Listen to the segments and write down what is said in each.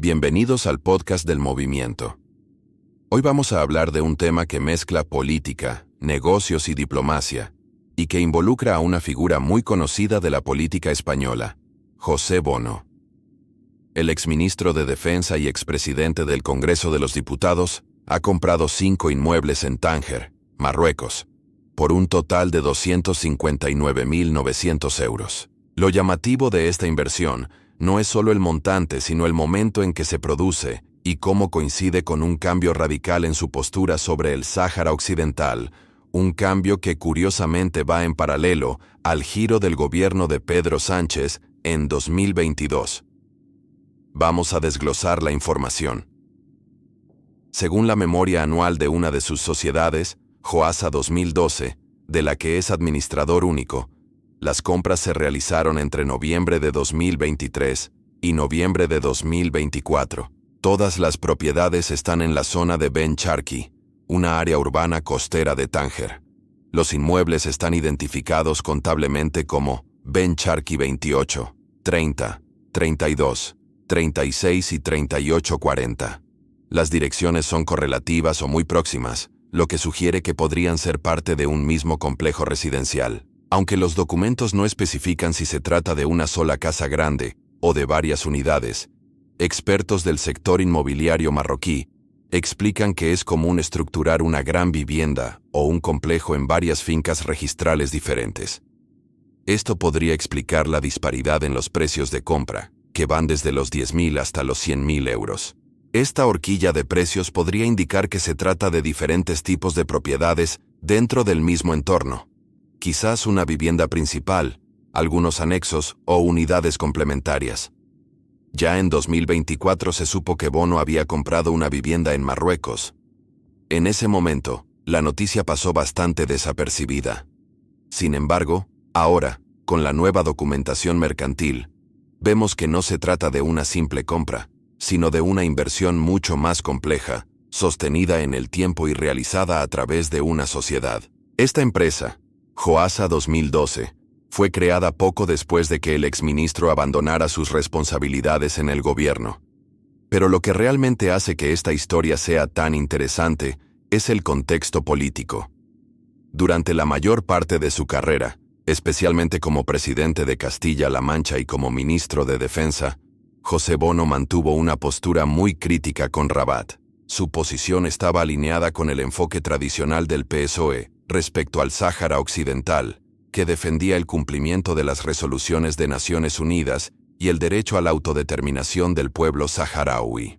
Bienvenidos al podcast del movimiento. Hoy vamos a hablar de un tema que mezcla política, negocios y diplomacia, y que involucra a una figura muy conocida de la política española, José Bono. El exministro de Defensa y expresidente del Congreso de los Diputados ha comprado 5 inmuebles en Tánger, Marruecos, por un total de 259.900 euros. Lo llamativo de esta inversión no es solo el montante, sino el momento en que se produce y cómo coincide con un cambio radical en su postura sobre el Sáhara Occidental, un cambio que curiosamente va en paralelo al giro del gobierno de Pedro Sánchez en 2022. Vamos a desglosar la información. Según la memoria anual de una de sus sociedades, Joasa 2012, de la que es administrador único, las compras se realizaron entre noviembre de 2023 y noviembre de 2024. Todas las propiedades están en la zona de Ben Charki, una área urbana costera de Tánger. Los inmuebles están identificados contablemente como Ben Charki 28, 30, 32, 36 y 3840. Las direcciones son correlativas o muy próximas, lo que sugiere que podrían ser parte de un mismo complejo residencial. Aunque los documentos no especifican si se trata de una sola casa grande o de varias unidades, expertos del sector inmobiliario marroquí explican que es común estructurar una gran vivienda o un complejo en varias fincas registrales diferentes. Esto podría explicar la disparidad en los precios de compra, que van desde los 10.000 hasta los 100.000 euros. Esta horquilla de precios podría indicar que se trata de diferentes tipos de propiedades dentro del mismo entorno. Quizás una vivienda principal, algunos anexos o unidades complementarias. Ya en 2024 se supo que Bono había comprado una vivienda en Marruecos. En ese momento, la noticia pasó bastante desapercibida. Sin embargo, ahora, con la nueva documentación mercantil, vemos que no se trata de una simple compra, sino de una inversión mucho más compleja, sostenida en el tiempo y realizada a través de una sociedad. Esta empresa, Joasa 2012, fue creada poco después de que el exministro abandonara sus responsabilidades en el gobierno. Pero lo que realmente hace que esta historia sea tan interesante es el contexto político. Durante la mayor parte de su carrera, especialmente como presidente de Castilla-La Mancha y como ministro de Defensa, José Bono mantuvo una postura muy crítica con Rabat. Su posición estaba alineada con el enfoque tradicional del PSOE respecto al Sáhara Occidental, que defendía el cumplimiento de las resoluciones de Naciones Unidas y el derecho a la autodeterminación del pueblo saharaui.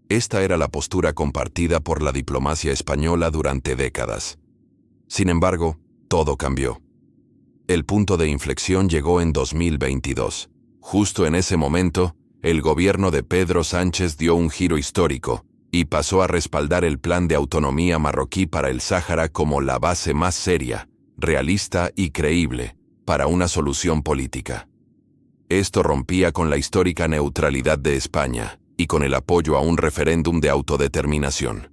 Esta era la postura compartida por la diplomacia española durante décadas. Sin embargo, todo cambió. El punto de inflexión llegó en 2022. Justo en ese momento, el gobierno de Pedro Sánchez dio un giro histórico y pasó a respaldar el plan de autonomía marroquí para el Sáhara como la base más seria, realista y creíble para una solución política. Esto rompía con la histórica neutralidad de España y con el apoyo a un referéndum de autodeterminación.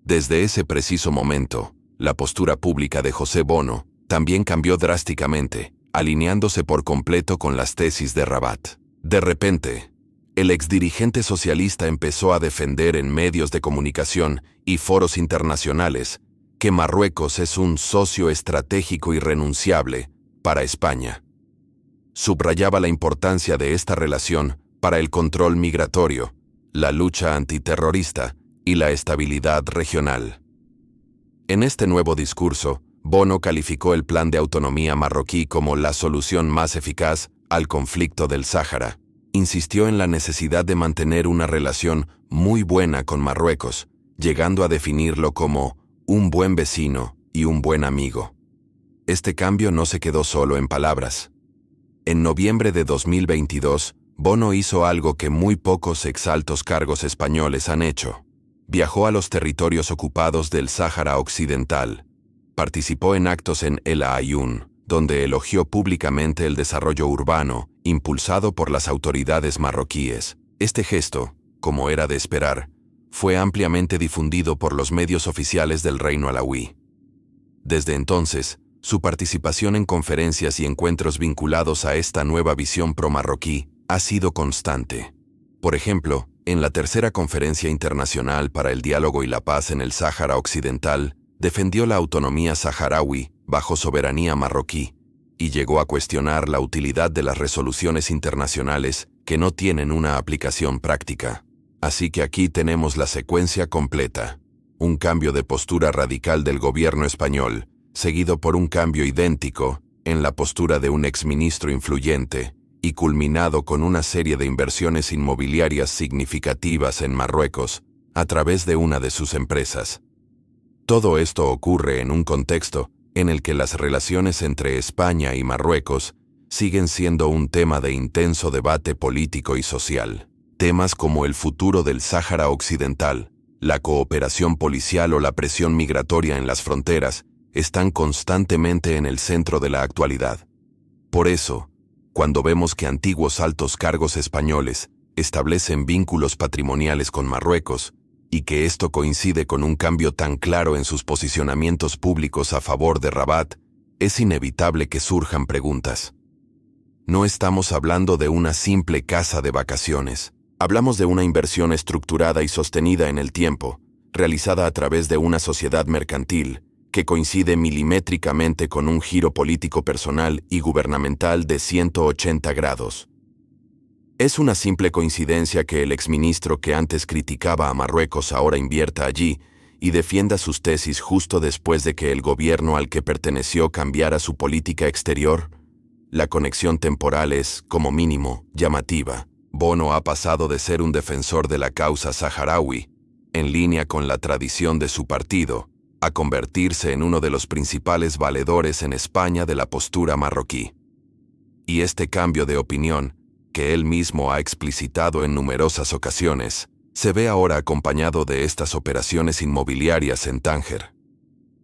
Desde ese preciso momento, la postura pública de José Bono también cambió drásticamente, alineándose por completo con las tesis de Rabat. De repente, el exdirigente socialista empezó a defender en medios de comunicación y foros internacionales que Marruecos es un socio estratégico irrenunciable para España. Subrayaba la importancia de esta relación para el control migratorio, la lucha antiterrorista y la estabilidad regional. En este nuevo discurso, Bono calificó el plan de autonomía marroquí como la solución más eficaz al conflicto del Sáhara. Insistió en la necesidad de mantener una relación muy buena con Marruecos, llegando a definirlo como un buen vecino y un buen amigo. Este cambio no se quedó solo en palabras. En noviembre de 2022, Bono hizo algo que muy pocos exaltos cargos españoles han hecho. Viajó a los territorios ocupados del Sáhara Occidental. Participó en actos en El Aaiún, donde elogió públicamente el desarrollo urbano impulsado por las autoridades marroquíes. Este gesto, como era de esperar, fue ampliamente difundido por los medios oficiales del Reino Alauí. Desde entonces, su participación en conferencias y encuentros vinculados a esta nueva visión pro-marroquí ha sido constante. Por ejemplo, en la tercera Conferencia Internacional para el Diálogo y la Paz en el Sáhara Occidental, defendió la autonomía saharaui bajo soberanía marroquí y llegó a cuestionar la utilidad de las resoluciones internacionales que no tienen una aplicación práctica. Así que aquí tenemos la secuencia completa. Un cambio de postura radical del gobierno español, seguido por un cambio idéntico en la postura de un exministro influyente, y culminado con una serie de inversiones inmobiliarias significativas en Marruecos, a través de una de sus empresas. Todo esto ocurre en un contexto en el que las relaciones entre España y Marruecos siguen siendo un tema de intenso debate político y social. Temas como el futuro del Sáhara Occidental, la cooperación policial o la presión migratoria en las fronteras están constantemente en el centro de la actualidad. Por eso, cuando vemos que antiguos altos cargos españoles establecen vínculos patrimoniales con Marruecos, y que esto coincide con un cambio tan claro en sus posicionamientos públicos a favor de Rabat, es inevitable que surjan preguntas. No estamos hablando de una simple casa de vacaciones. Hablamos de una inversión estructurada y sostenida en el tiempo, realizada a través de una sociedad mercantil, que coincide milimétricamente con un giro político personal y gubernamental de 180 grados. Es una simple coincidencia que el exministro que antes criticaba a Marruecos ahora invierta allí y defienda sus tesis justo después de que el gobierno al que perteneció cambiara su política exterior. La conexión temporal es, como mínimo, llamativa. Bono ha pasado de ser un defensor de la causa saharaui, en línea con la tradición de su partido, a convertirse en uno de los principales valedores en España de la postura marroquí. Y este cambio de opinión, que él mismo ha explicitado en numerosas ocasiones, se ve ahora acompañado de estas operaciones inmobiliarias en Tánger.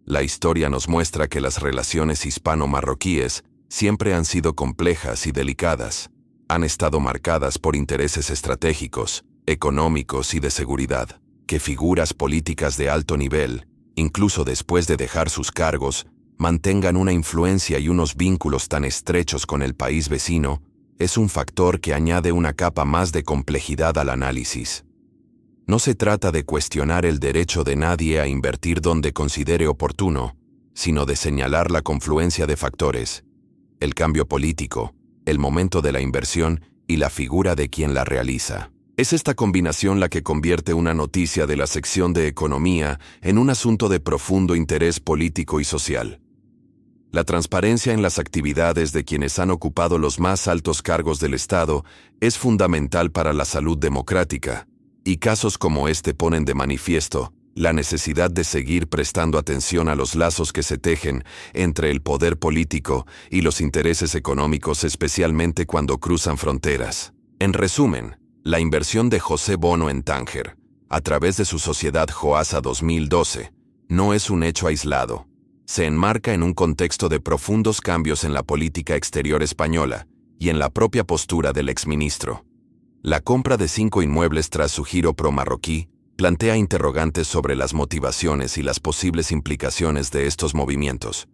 La historia nos muestra que las relaciones hispano-marroquíes siempre han sido complejas y delicadas. Han estado marcadas por intereses estratégicos, económicos y de seguridad, que figuras políticas de alto nivel, incluso después de dejar sus cargos, mantengan una influencia y unos vínculos tan estrechos con el país vecino, es un factor que añade una capa más de complejidad al análisis. No se trata de cuestionar el derecho de nadie a invertir donde considere oportuno, sino de señalar la confluencia de factores, el cambio político, el momento de la inversión y la figura de quien la realiza. Es esta combinación la que convierte una noticia de la sección de Economía en un asunto de profundo interés político y social. La transparencia en las actividades de quienes han ocupado los más altos cargos del Estado es fundamental para la salud democrática, y casos como este ponen de manifiesto la necesidad de seguir prestando atención a los lazos que se tejen entre el poder político y los intereses económicos, especialmente cuando cruzan fronteras. En resumen, la inversión de José Bono en Tánger, a través de su sociedad Joasa 2012, no es un hecho aislado. Se enmarca en un contexto de profundos cambios en la política exterior española y en la propia postura del exministro. La compra de 5 inmuebles tras su giro pro-marroquí plantea interrogantes sobre las motivaciones y las posibles implicaciones de estos movimientos.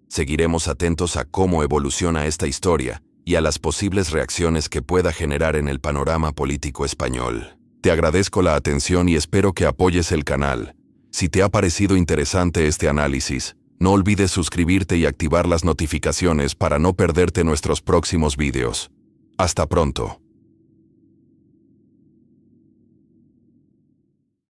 Seguiremos atentos a cómo evoluciona esta historia y a las posibles reacciones que pueda generar en el panorama político español. Te agradezco la atención y espero que apoyes el canal. Si te ha parecido interesante este análisis, no olvides suscribirte y activar las notificaciones para no perderte nuestros próximos vídeos. Hasta pronto.